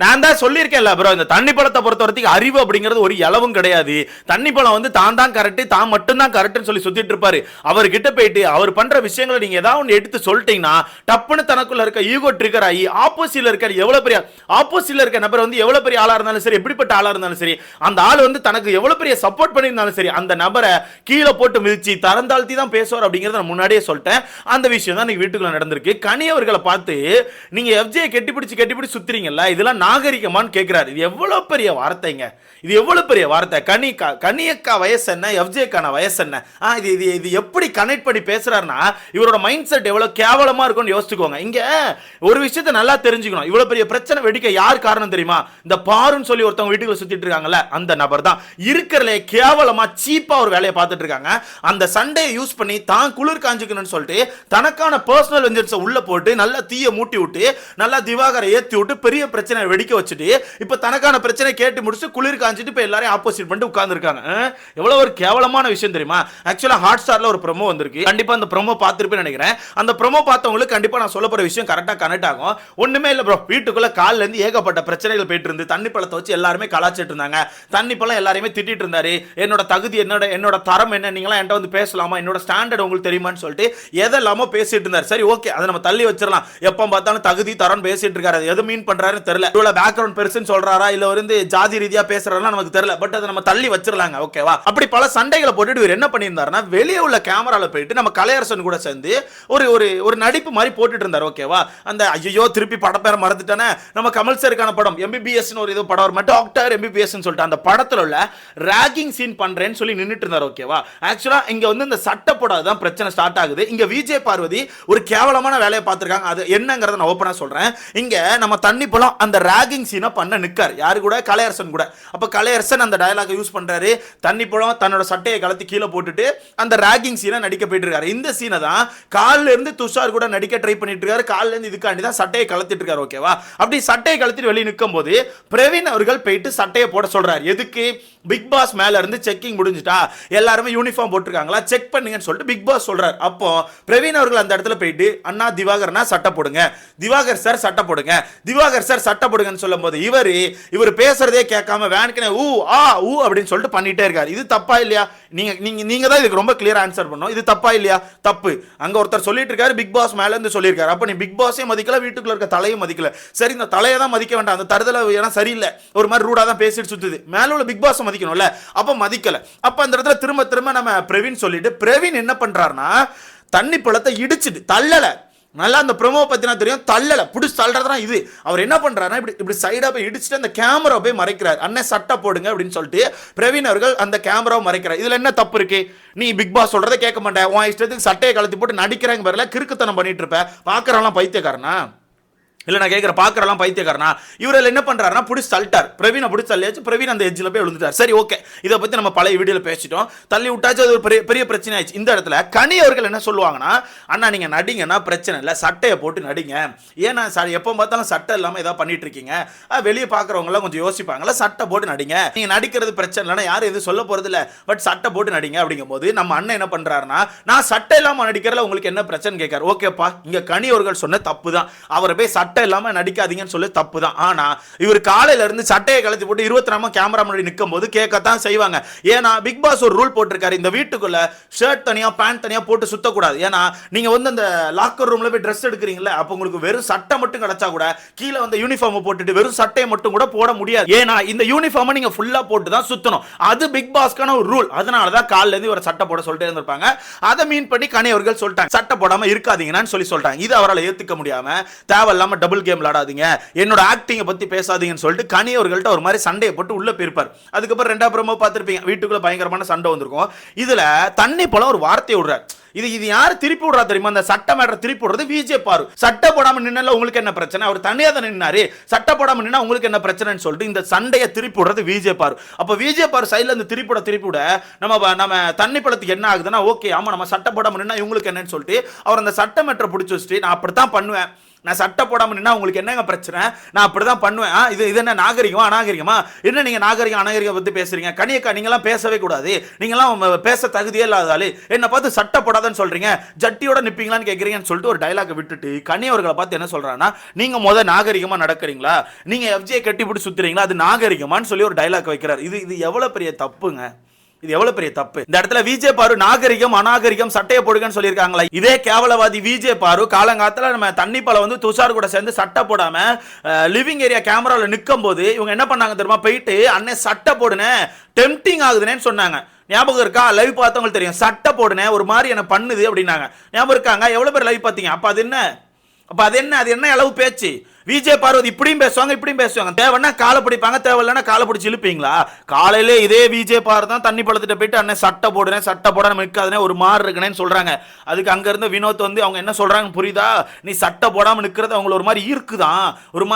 நான் தான் சொல்லியிருக்கேன்ல ப்ரோ, இந்த தண்ணி பழத்தை பொறுத்த வரைக்கும் அறிவு அப்படிங்கிறது ஒரு இலவும் கிடையாது. தண்ணி பழம் வந்து தான் கரெக்ட், தான் மட்டும் தான் கரெக்ட்னு சொல்லி சுத்திட்டு இருப்பாரு. அவர்கிட்ட போயிட்டு அவர் பண்ற விஷயங்களை நீங்க ஏதாவது ஒன்று எடுத்து சொல்லிட்டீங்கன்னா டப்புன்னு தனக்குள்ள இருக்க ஈகோ ட்ரிகர் ஆகி ஆப்போசிட்ல இருக்க நபர் வந்து எவ்வளவு பெரிய ஆளா இருந்தாலும் சரி, எப்படிப்பட்ட ஆளா இருந்தாலும் சரி, அந்த ஆள் வந்து தனக்கு எவ்வளவு பெரிய சப்போர்ட் பண்ணியிருந்தாலும் சரி, அந்த நபரை கீழே போட்டு மிதிச்சு தரந்தாழ்த்தி தான் பேசுவார் அப்படிங்கறத நான் முன்னாடியே சொல்லிட்டேன். அந்த விஷயம் தான் நீங்க வீட்டுக்குள்ள நடந்திருக்கு. கனி அவர்களை பார்த்து நீங்க எஃப்ஜே கெட்டிப்பிடிச்சு சுத்துறீங்கல்ல, இதெல்லாம் நாகரிகமான்னு கேட்கிறாரு. இது எவ்வளவு பெரிய வார்த்தைங்க, இது எவ்வளவு பெரிய வார்த்தை. கனியக்கா வயசு என்ன, எஃப்ஜேக்கான வயசு என்ன? இது எப்படி கனெக்ட் பண்ணி பேசுறாருன்னா இவரோட மைண்ட் செட் எவ்வளவு கேவலமா இருக்கும்னு யோசிச்சுக்கோங்க. இங்க ஒரு விஷயத்தை நல்லா தெரிஞ்சுக்கணும். இவ்வளவு பெரிய பிரச்சனை வெடிக்க யார் காரணம் தெரியுமா? இந்த பாருன்னு சொல்லி ஒருத்தவங்க வீட்டுக்குள்ள சுத்திட்டு இருக்காங்கல்ல, அந்த நபர் தான் இருக்கிறதுல கேவலமா சீப்பா ஒரு வேலையை பார்த்துட்டு இருக்காங்க. அந்த சண்டையை யூஸ் பண்ணி தான் குளிர் காஞ்சிக்கணும்னு சொல்லிட்டு தனக்கான பர்சனல் வெஞ்சன்ஸை உள்ள போட்டு நல்லா தீய மூட்டி விட்டு நல்லா திவாகரை ஏத்தி விட்டு பெரிய பிரச்சனை வெடிக்க வச்சுட்டு இப்ப தனக்கான பிரச்சனை கேட்டு முடிச்சு குளிர் காஞ்சிட்டு இப்ப எல்லாரையும் ஆப்போசிட் பண்ணிட்டு உட்கார்ந்து இருக்காங்க. எவ்வளவு ஒரு கேவலமான விஷயம் தெரியுமா? ஆக்சுவலா ஹாட் ஸ்டார்ல ஒரு ப்ரோமோ வந்திருக்கு. கண்டிப்பா அந்த ப்ரோமோ பார்த்திருப்பேன்னு நினைக்கிறேன். அந்த ப்ரோமோ பார்த்தவங்களுக்கு கண்டிப்பா நான் சொல்ல போற விஷயம் கரெக்டா கனெக்ட் ஆகும். ஒண்ணுமே இல்ல ப்ரோ, வீட்டுக்குள்ள கால்ல இருந்து ஏகப்பட்ட பிரச்சனைகள் போயிட்டு இருந்து தண்ணி பழத்தை வச்சு எல்லாருமே கலாச்சிட்டு இருந்தாங்க. தண்ணி பழம் எல்லாரையுமே திட்டிட்டு இருந்தாரு. என்னோட தகுதி என்னோட தரம் என்ன, நீங்களாம் என்கிட்ட வந்து பேசலாமா, என்னோட ஸ்டாண்டர்ட் உங்களுக்கு தெரியுமான்னு சொல்லிட்டு எதெல்லாமோ பேசிட்டு இருந்தார். சரி ஓகே, அதை நம்ம தள்ளி வச்சிடலாம். எப்ப பார்த்தாலும் தகுதி தரம் பேசிட்டு இருக்காரு. எது மீன் பண்றாருன்னு தெரியல. இவ்வளவு பேக்ரவுண்ட் பெருசுன்னு சொல்றாரா இல்ல வந்து ஜாதி ரீதியா பேசுறாரா நமக்கு தெரியல. பட் அதை நம்ம தள்ளி வச்சிரலாங்க. ஓகேவா? அப்படி பல சண்டைகளை போட்டுட்டு இவர் என்ன பண்ணியிருந்தாருன்னா வெளியே உள்ள கேமரால போயிட்டு நம்ம கலையரசன் கூட சேர்ந்து ஒரு நடிப்பு மாதிரி போட்டுட்டு இருந்தார். ஓகேவா? அந்த ஐயோ திருப்பி படப்பேர மறந்துட்டானே, நம்ம கமல் சாருக்கான படம் எம்பிபிஎஸ் ஒரு இது படம் வரும், டாக்டர் எம்பிபிஎஸ் சொல்லிட்டு அந்த படத்துல உள்ள ராகிங் சீன் பண்றேன்னு சொல்லி நின்னுட்டு இருந்தார். ஓகேவா? ஆக்சுவலா இங்க வந்து இந்த சட்டப்படாத தான் பிரச்சனை ஸ்டார்ட் ஆகுது. இங்க விஜய் பார்வதி ஒரு கேவலமான வேலையை பார்த்திருக்காங்க. அது என்னங்கறத நான் ஓபனா சொல்றேன். இங்க நம்ம தண்ணி பழம் அந்த ராகிங் சீனை பண்ண நிக்கார். யாரு கூட? கலையரசன் கூட. அப்ப கலையரசன் அந்த டயலாக் யூஸ் பண்றாரு. தண்ணி பழம் தன்னோட சட்டையை கலத்தி கீழே போட்டுட்டு அந்த ராகிங் சீனை நடிக்க போயிட்டு இருக்காரு. இந்த சீனை தான் கால்ல இருந்து துஷார் கூட நடிக்க ட்ரை பண்ணிட்டு இருக்காரு. கால்ல இருந்து இதுக்காண்டி தான் சட்டையை கலத்திட்டு இருக்காரு. ஓகேவா? அப்படி சட்டையை கலத்திட்டு வெளியே நிற்கும் போது பிரவீன் அவர்கள் போயிட்டு சட்டையை போட சொல்றாரு. எதுக்கு? பிக் பாஸ் மேல இருந்து செக்கிங் முடிஞ்சிட்டா, எல்லாருமே யூனிஃபார்ம் போட்டுருக்காங்களா, செக் பண்ணுங்கன்னு சொல்லிட்டு பிக் பாஸ் சொல்றாரு. அப்போ பிரவீன் அவர்கள் அந்த இடத்துல போயிட்டு அண்ணா திவாகர்னா சட்டை போடுங்க, திவாகர் சார் சட்டை போடுங்க, திவாகர் சார் சட்டை போடுங்கன்னு சொல்லும் போது இவர் பேசுறதே கேட்காம வேணுக்குனே ஊ ஆ ஊ அப்படின்னு சொல்லிட்டு பண்ணிட்டே இருக்காரு. இது தப்பா இல்லையா? நீங்க தான் இதுக்கு ரொம்ப கிளியர் ஆன்சர் பண்ணணும். இது தப்பா இல்லையா? தப்பு. அங்க ஒருத்தர் சொல்லிட்டு இருக்காரு, பிக் பாஸ் மேல இருந்து சொல்லியிருக்காரு. அப்ப நீ பிக் பாஸே மதிக்கல, வீட்டுக்குள்ள இருக்க தலையும் மதிக்கல. சரி, இந்த தலையை தான் மதிக்க வேண்டாம், அந்த தருதல ஏன்னா சரியில்லை, ஒரு மாதிரி ரூடா தான் பேசிட்டு சுத்துது, மேல உள்ள பிக் பாஸ் மதிக்கணும்ல. அப்ப மதிக்கல. அப்ப அந்த இடத்துல திரும்ப நம்ம பிரவீன் சொல்லிட்டு பிரவீன் என்ன பண்றாருன்னா தண்ணி பழத்தை இடிச்சிட்டு தள்ளல. நல்லா அந்த ப்ரோமோ பத்தினா தெரியும், தள்ளல புடிச்சு தள்ளுறதுனா இது. அவர் என்ன பண்றாருன்னா இப்படி சைடா போய் இடிச்சுட்டு அந்த கேமரா போய் மறைக்கிறார். அண்ணன் சட்டை போடுங்க அப்படின்னு சொல்லிட்டு பிரவீன் அவர்கள் அந்த கேமராவை மறைக்கிறார். இதுல என்ன தப்பு இருக்கு? நீ பிக் பாஸ் சொல்றதை கேட்க மாட்டேன், உன் இஷ்டத்துக்கு சட்டையை கலத்தி போட்டு நடிக்கிறாங்க பாருல, கிறுக்குத்தனம் பண்ணிட்டு இருப்ப. பாக்குறவெல்லாம் பைத்தியக்காரனா? இல்ல நான் கேட்கிற பாக்குறலாம் பைத்தியக்காரனா? இவரில் என்ன பண்றாருன்னா புடிச்சு தள்ளிட்டார். பிரவீனை புடிச்சு தள்ளியாச்சு. பிரவீன் அந்த எட்ஜில் போய் விழுந்துட்டார். சரி ஓகே, இதை பத்தி நம்ம பழைய வீடியோல பேசிட்டோம், தள்ளி விட்டாச்சு. அது ஒரு பெரிய பிரச்சனை ஆயிடுச்சு. இந்த இடத்துல கனி அவர்கள் என்ன சொல்லுவாங்கன்னா, அண்ணா நீங்க நடிங்கன்னா பிரச்சனை இல்லை, சட்டையை போட்டு நடிங்க. ஏன்னா எப்போ பார்த்தாலும் சட்டை இல்லாம ஏதாவது பண்ணிட்டு இருக்கீங்க, வெளியே பாக்குறவங்க எல்லாம் கொஞ்சம் யோசிப்பாங்கல்ல, சட்டை போட்டு நடிங்க. நீங்க நடிக்கிறது பிரச்சனை இல்லைன்னா யாரும் எதுவும் சொல்ல போறது இல்லை, பட் சட்டை போட்டு நடிங்க. அப்படிங்கும் போது நம்ம அண்ணன் என்ன பண்றாருன்னா, நான் சட்டை இல்லாம நடிக்கிறதுல உங்களுக்கு என்ன பிரச்சனை கேட்காரு. ஓகேப்பா, இங்க கனி அவர்கள் சொன்ன தப்பு தான், அவரை போய் சட்டை இல்லாம நடிக்காதீங்கன்னு சொல்லி தப்பு தான். ஆனா இவர் காலையில இருந்து சட்டையை கலத்தி போட்டு 24 கேமரா முன்னாடி நிற்கும் போது கேட்கத்தான் செய்வாங்க. ஏன்னா பிக் பாஸ் ஒரு ரூல் போட்டிருக்காரு, இந்த வீட்டுக்குள்ள ஷர்ட் தனியா பேண்ட் தனியா போட்டு சுத்தக்கூடாது. ஏன்னா நீங்க வந்து அந்த லாக்கர் ரூம்ல போய் ட்ரெஸ் எடுக்கிறீங்களா, அப்ப உங்களுக்கு வெறும் சட்டை மட்டும் கிடைச்சா கூட கீழே வந்து யூனிஃபார்ம் போட்டுட்டு வெறும் சட்டையை மட்டும் கூட போட முடியாது. ஏன்னா இந்த யூனிஃபார்ம் நீங்க ஃபுல்லா போட்டு தான் சுத்தணும். அது பிக் பாஸ்க்கான ஒரு ரூல். அதனாலதான் காலையில இருந்து ஒரு சட்டை போட சொல்லிட்டே இருந்திருப்பாங்க. அதை மீன் பண்ணி கனி அவர்கள் சொல்லிட்டாங்க, சட்டை போடாம இருக்காதீங்கன்னு சொல்லி சொல்லிட்டாங்க. இது அவரால் ஏத்துக்க முடியாம தேவையில்லாம டபுள் கேம் விளையாடாதீங்க, என்னோட ஆக்டிங்கை பத்தி பேசாதீங்கன்னு சொல்லிட்டு கனி அவர்கள்ட்ட ஒரு மாதிரி சண்டையை போட்டு உள்ள போயிருப்பார். அதுக்கப்புறம் 2 ப்ரோமோ பார்த்திருப்பீங்க, வீட்டுக்குள்ள பயங்கரமான சண்டை வந்திருக்கும். இதுல தண்ணி பழம் ஒரு வார்த்தையை விடுறார். இது யாரு திருப்பி விடுறா தெரியுமா? அந்த சட்ட மேட்டர் திருப்பி விடுறது விஜய் பாரு. சட்டை போடாம நின்னால உங்களுக்கு என்ன பிரச்சனை, அவர் தனியா தான் நின்னாரு, சட்டை போடாம நின்னா உங்களுக்கு என்ன பிரச்சனைன்னு சொல்லிட்டு இந்த சண்டையை திருப்பி விடுறது விஜய் பாரு. அப்ப விஜய் பாரு சைடுல இருந்து திருப்பி விட நம்ம தண்ணி பழத்துக்கு என்ன ஆகுதுன்னா, ஓகே ஆமா நம்ம சட்டை போடாம நின்னா இவங்களுக்கு என்னன்னு சொல்லிட்டு அவர் அந்த சட்ட மேட்டரை பிடிச்சி வச்சுட்டு நான் அப்படித்தான் பண்ணுவேன், நான் சட்டை போடாம நின்னா உங்களுக்கு என்னங்க பிரச்சனை? நான் அப்படிதான் பண்ணுவேன். இது என்ன நாகரிகமா அநாகரிகமா? என்ன நீங்க நாகரிகம் அநாகரிகம் பத்தி பேசுறீங்க? கனியக்கா நீங்களாம் பேசவே கூடாது, நீங்களாம் பேச தகுதியே இல்லாதாலே என்ன பார்த்து சட்டை போடாதன்னு சொல்றீங்க, ஜட்டியோட நிப்பீங்களான்னு கேட்குறீங்கன்னு சொல்லிட்டு ஒரு டைலாக் விட்டுட்டு கனியவர்களை பார்த்து என்ன சொல்றாங்கன்னா, நீங்க நாகரிகமா நடக்கிறீங்களா, நீங்க எஃப்ஜே கட்டி பிடிச்சி சுத்துறீங்களா, அது நாகரிகமான்னு சொல்லி ஒரு டைலாக் வைக்கிறார். இது எவ்வளவு பெரிய தப்புங்க, இது எவ்வளவு பெரிய தப்பு. இந்த இடத்துல விஜே பாரு நாகரிகம் அநாகரிகம் சட்டையை போடுங்கன்னு சொல்லியிருக்காங்களா? இதே கேவலவாதி விஜே பாரு காலங்காலத்துல நம்ம தண்ணிப்பால வந்து துஷார் கூட சேர்ந்து சட்டை போடாம லிவிங் ஏரியா கேமரால நிற்கும் போது இவங்க என்ன பண்ணாங்க தெரியுமா? போயிட்டு அண்ணே சட்டை போடுனே டெம்டிங் ஆகுதுன்னு சொன்னாங்க. ஞாபகம் இருக்கா? லைவ் பார்த்தவங்களுக்கு தெரியும். சட்டை போடுனே ஒரு மாதிரி என்ன பண்ணுது அப்படின்னாங்க. ஞாபகம் இருக்காங்க? எவ்வளவு பேர் லைவ் பார்த்தீங்க? அப்ப அது என்ன அளவு பேச்சு? விஜய் பார்வதி இப்படியும் பேசுவாங்க இப்படியும் பேசுவாங்க. தேவைன்னா காலை பிடிப்பாங்க, தேவையில்லைன்னா காலை பிடிச்சி இழுப்பீங்களா? காலையிலே இதே விஜய் பார் தான் தண்ணி பழத்திட்ட போயிட்டு அண்ணன் சட்டை போடுறேன் சட்டை போட நிற்காதுனே ஒரு மாறு இருக்குனேன்னு சொல்றாங்க. அதுக்கு அங்க இருந்து வினோத் வந்து அவங்க என்ன சொல்றாங்க புரியுதா? நீ சட்டை போடாம நிற்கிறது அவங்கள ஒரு மாதிரி ஈர்க்குதான், ஒரு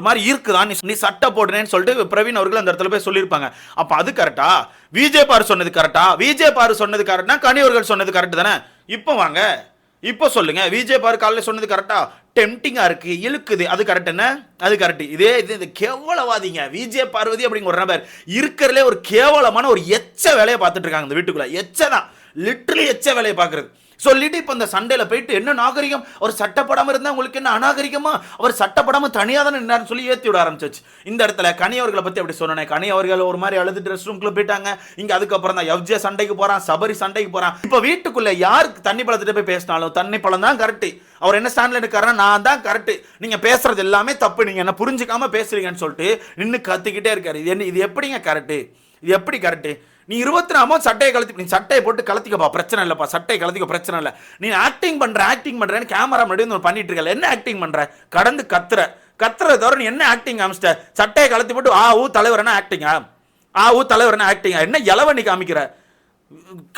மாதிரி ஈர்க்குதான், நீ சட்டை போடுறேன்னு சொல்லிட்டு பிரவீன் அவர்கள் அந்த இடத்துல போய் சொல்லியிருப்பாங்க. அப்ப அது கரெக்டா? விஜய் பார் சொன்னது கரெக்டா? விஜய் பார் சொன்னது கரெக்டா? கனியவர்கள் சொன்னது கரெக்ட் தானே? இப்போ வாங்க, இப்போ சொல்லுங்க, விஜய் பார் காலையில் சொன்னது கரெக்டா? டெம்டிங்கா இருக்கு, இழுக்குது, அது கரெக்ட் என்ன? அது கரெக்ட். இது கேவலவாதிங்க விஜய் பார்வதி அப்படிங்கிற ஒரு நபர் இருக்கிறதுலே ஒரு கேவலமான ஒரு எச்ச வேலையை பார்த்துட்டு இருக்காங்க இந்த வீட்டுக்குள்ள. எச்சதான், லிட்டரலி எச்ச வேலையை பார்க்கறது. சொல்லிட்டு இப்போ இந்த சண்டையில போயிட்டு என்ன நாகரிகம், அவர் சட்டப்படாம இருந்தா உங்களுக்கு என்ன அநாகரிகமா, அவர் சட்டப்படாம தனியா தான் நின்றாருன்னு சொல்லி ஏற்றி விட ஆரம்பிச்சிச்சு. இந்த இடத்துல கனி அவர்களை பத்தி அப்படி சொன்னேன். கனி அவர்கள் ஒரு மாதிரி அழுது ரெஸ்ட் ரூம்குள்ள போயிட்டாங்க. இங்க அதுக்கப்புறம் தான் எஃப்ஜே சண்டைக்கு போறான், சபரி சண்டைக்கு போறான். இப்போ வீட்டுக்குள்ள யாருக்கு தண்ணி பழத்திட்ட போய் பேசினாலும் தண்ணி பழம் தான் கரெக்ட். அவர் என்ன ஸ்டாண்ட்ல இருக்காருன்னா நான் தான் கரெக்ட், நீங்க பேசுறது எல்லாமே தப்பு, நீங்க என்ன புரிஞ்சுக்காம பேசுறீங்கன்னு சொல்லிட்டு நின்று கத்திக்கிட்டே இருக்காரு. இது எப்படிங்க கரெக்ட்? இது எப்படி கரெக்ட்? நீ 24 சட்டையை கலத்தி, நீ சட்டையை போட்டு கலத்திக்கப்பா, பிரச்சனை இல்லப்பா, சட்டையை கலத்திக்க பிரச்சனை இல்லை. நீ ஆக்டிங் பண்றேன்னு கேமரா முன்னாடி பண்ணிட்டு இருக்கல, என்ன ஆக்டிங் பண்ற? கடந்து கத்துறத தவிர நீ என்ன ஆக்டிங் காமிச்சிட்ட? சட்டையை கலத்தி போட்டு தலைவர் ஆக்டிங்கா, தலைவர் ஆக்டிங்கா, என்ன இளவ நீ காமிக்கிற?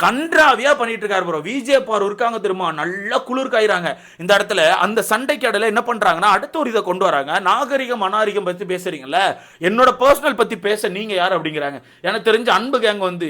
கன்றாவியா பண்ணிட்டு இருக்காரு ப்ரோ. விஜய் பார் இருக்காங்க தெரியுமா, நல்லா குளிர் காயிறாங்க இந்த இடத்துல. அந்த சண்டைக்கு இடையில என்ன பண்றாங்கன்னா அடுத்த ஒரு இதை கொண்டு வராங்க. நாகரிகம் அநாகரிகம் பத்தி பேசுறீங்கல்ல, என்னோட பர்சனல் பத்தி பேச நீங்க யார் அப்படிங்கிறாங்க. எனக்கு தெரிஞ்ச அன்பு கேங் வந்து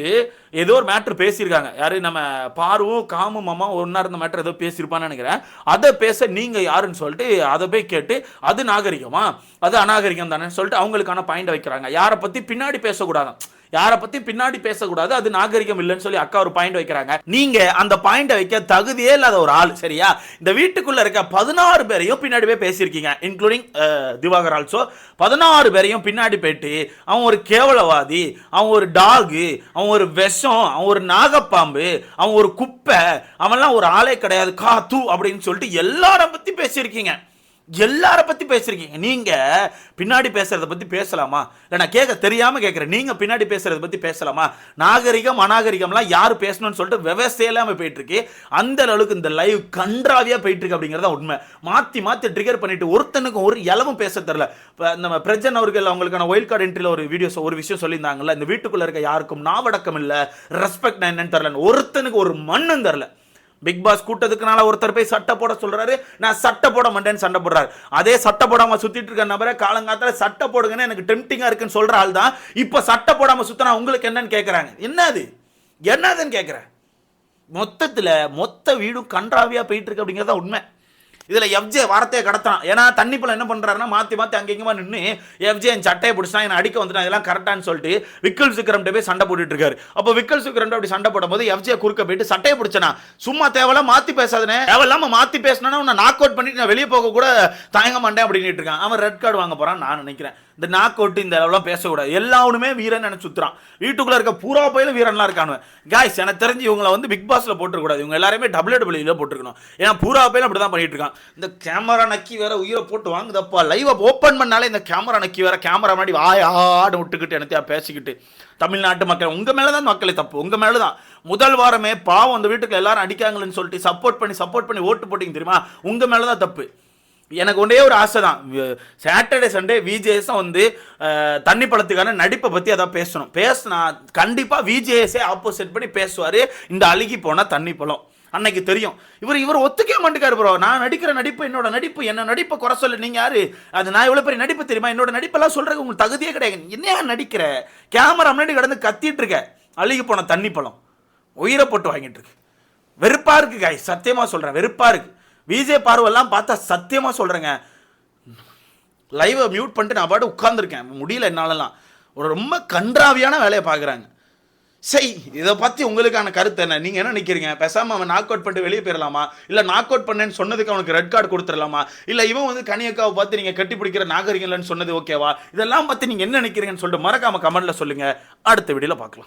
ஏதோ ஒரு மேட்டர் பேசியிருக்காங்க. யாரு நம்ம பாருவும் காமும் மாமா ஒன்னா இருந்த மேட்டர் ஏதோ பேசியிருப்பான்னு நினைக்கிறேன். அதை பேச நீங்க யாருன்னு சொல்லிட்டு அதை போய் கேட்டு அது நாகரிகமா அது அநாகரிகம் தானே சொல்லிட்டு அவங்களுக்கான பாயிண்ட் வைக்கிறாங்க. யாரை பத்தி பின்னாடி பேசக்கூடாது, யாரை பத்தி பின்னாடி பேசக்கூடாது, அது நாகரிகம் இல்லைன்னு சொல்லி அக்கா ஒரு பாயிண்ட் வைக்கிறாங்க. நீங்க அந்த பாயிண்ட் வைக்க தகுதியே இல்லாத ஒரு ஆள், சரியா? இந்த வீட்டுக்குள்ள இருக்க 16 பேரையும் பின்னாடி போய் பேசியிருக்கீங்க, இன்க்ளூடிங் திவாகர் ஆல்சோ. 16 பேரையும் பின்னாடி போயிட்டு அவன் ஒரு கேவலவாதி, அவன் ஒரு டாகு, அவன் ஒரு விஷம், அவன் ஒரு நாகப்பாம்பு, அவன் ஒரு குப்பை, அவன்லாம் ஒரு ஆளே கிடையாது காத்து அப்படின்னு சொல்லிட்டு எல்லார பத்தி பேசியிருக்கீங்க. எல்லார பத்தி பேசுறீங்க. நீங்க பின்னாடி பேசுறத பத்தி பேசலாமா? இல்ல நான் கேட்க தெரியாம கேட்கிறேன், நீங்க பின்னாடி பேசுறத பத்தி பேசலாமா? நாகரிகம் அநாகரிகம்லாம் யாரு பேசணும்னு சொல்லிட்டு விவசாயலாம போயிட்டு இருக்கு. அந்த அளவுக்கு இந்த லைவ் கன்றாவியா போயிட்டு இருக்கு அப்படிங்கறத உண்மை. மாத்தி மாத்தி ட்ரிகர் பண்ணிட்டு ஒருத்தனுக்கும் ஒரு இலவும் பேச தெரியல. நம்ம பிரஜன் அவர்கள் அவங்களுக்கான ஒயில்ட் கார்டு என்ட்ரில ஒரு விஷயம் சொல்லியிருந்தாங்கல்ல, இந்த வீட்டுக்குள்ள இருக்க யாருக்கும் நாவடக்கம் இல்ல, ரெஸ்பெக்ட் என்னன்னு தெரியல, ஒருத்தனுக்கு ஒரு மண்ணும் தெரியல. பிக் பாஸ் கூட்டத்துக்குனால ஒருத்தர் போய் சட்டை போட சொல்றாரு, நான் சட்டை போட மாட்டேன்னு சண்டை போடுறாரு. அதே சட்டை போடாம சுத்திட்டு இருக்க நபரை காலங்காத்தால சட்டை போடுங்கன்னு எனக்கு டெம்டிங்கா இருக்குன்னு சொல்ற ஆள் தான் இப்ப சட்டை போடாம சுத்தினா உங்களுக்கு என்னன்னு கேட்கறாங்க. என்னதுன்னு கேட்கிறேன். மொத்தத்துல மொத்த வீடும் கன்றாவியா போயிட்டு இருக்கு அப்படிங்கறத உண்மை. இதுல எஃப்ஜே வார்த்தையை கடத்தான். ஏன்னா தண்ணி பழம் என்ன பண்றாருன்னா மாத்தி அங்கேயுமா நின்று எஃப்ஜே என் சட்டையை பிடிச்சா என்ன அடிக்க வந்துட்டான், இதெல்லாம் கரெக்டான்னு சொல்லிட்டு விக்கல் விக்ரம் போய் சண்டை போட்டுட்டு இருக்காரு. அப்போ விக்கல் விக்ரம் அப்படி சண்டை போடும் போது எஃப்ஜே குறுக்க போயிட்டு சட்டையை பிடிச்சனா சும்மா தேவையில்லாம மாத்தி பேசாதனே, தேவையில்லாம மாத்தி பேசினா உன்னை நாக் அவுட் பண்ணிட்டு நான் வெளியே போக கூட தயங்க மாட்டேன் அப்படின்னு இருக்கான். அவன் ரெட் கார்டு வாங்க போறான் நான் நினைக்கிறேன். இந்த நாக் அவுட் இந்த அளவுலாம் பேசக்கூடாது. எல்லாருமே வீரன் நினைச்சு சுத்துறான். வீட்டுக்குள்ள இருக்க பூரா பயில வீரன்லாம் இருக்கானுவன். காய்ஸ் எனக்கு தெரிஞ்சு இவங்களை வந்து பிக் பாஸ்ல போட்டுக்கூடாது, இவங்க எல்லாருமே WWE போட்டுருக்கணும். ஏன்னா பூரா பயில அப்படிதான் பண்ணிட்டு இருக்கான். இந்த கேமரா நக்கி வேற உயிரை போட்டு வாங்குதப்பா. லைவ் ஓப்பன் பண்ணாலே இந்த கேமரா நக்கி வேற கேமரா முன்னாடி ஆடு விட்டுக்கிட்டு என்னத்தையா பேசிக்கிட்டு. தமிழ்நாட்டு மக்கள் உங்க மேலதான் மக்களே தப்பு, உங்க மேலதான். முதல் வாரமே பாவம் அந்த வீட்டுக்கு எல்லாரும் அடிக்காங்கன்னு சொல்லிட்டு சப்போர்ட் பண்ணி ஓட்டு போட்டீங்க தெரியுமா, உங்க மேலதான் தப்பு. எனக்கு ஒன்றே ஒரு ஆசை தான், சாட்டர்டே சண்டே விஜேஎஸ் வந்து தண்ணி பழத்துக்கான நடிப்பை பற்றி அதான் பேசினா கண்டிப்பாக விஜேஎஸே ஆப்போசிட் பண்ணி பேசுவார். இந்த அழுகி போனால் தண்ணி பழம் அன்னைக்கு தெரியும். இவர் ஒத்துக்கவே மாட்டேக்காரு ப்ரோ. நான் நடிக்கிற நடிப்பு என்னோட நடிப்பு, என்ன நடிப்பை குறை சொல்ல நீங்கள் யாரு? அது நான் எவ்வளோ பெரிய நடிப்பு தெரியுமா? என்னோட நடிப்பெல்லாம் சொல்கிறதுக்கு உங்களுக்கு தகுதியே கிடையாது. என்ன நடிக்கிற? கேமரா முன்னாடி கடந்து கத்திட்டு இருக்க, அழுகி போன தண்ணி பழம் உயிரை போட்டு வாங்கிட்டு இருக்கு. வெறுப்பா இருக்கு காய், சத்தியமாக சொல்கிறேன், வெறுப்பா இருக்கு. விஜய் பார்வெல்லாம் பார்த்தா சத்தியமா சொல்றேங்க, லைவை மியூட் பண்ணிட்டு நான் பாட்டு உட்கார்ந்துருக்கேன், முடியல என்னாலலாம். ஒரு ரொம்ப கன்றாவியான வேலையை பார்க்குறாங்க. சரி, இதை பற்றி உங்களுக்கான கருத்து என்ன? நீங்கள் என்ன நினைக்கிறீங்க? பேசாமல் அவன் நாக் அவுட் பண்ணிட்டு வெளியே போயிடலாமா, இல்லை நாக் அவுட் பண்ணேன்னு சொன்னதுக்கு அவனுக்கு ரெட் கார்டு கொடுத்துடலாமா, இல்லை இவன் வந்து கனியக்காவை பார்த்து நீங்கள் கட்டி பிடிக்கிற நாகரிகம் இல்லைன்னு சொன்னது ஓகேவா? இதெல்லாம் பற்றி நீங்கள் என்ன நினைக்கிறீங்கன்னு சொல்லிட்டு மறக்காம கமெண்ட்ல சொல்லுங்கள். அடுத்த வீடியோவில் பார்க்கலாம்.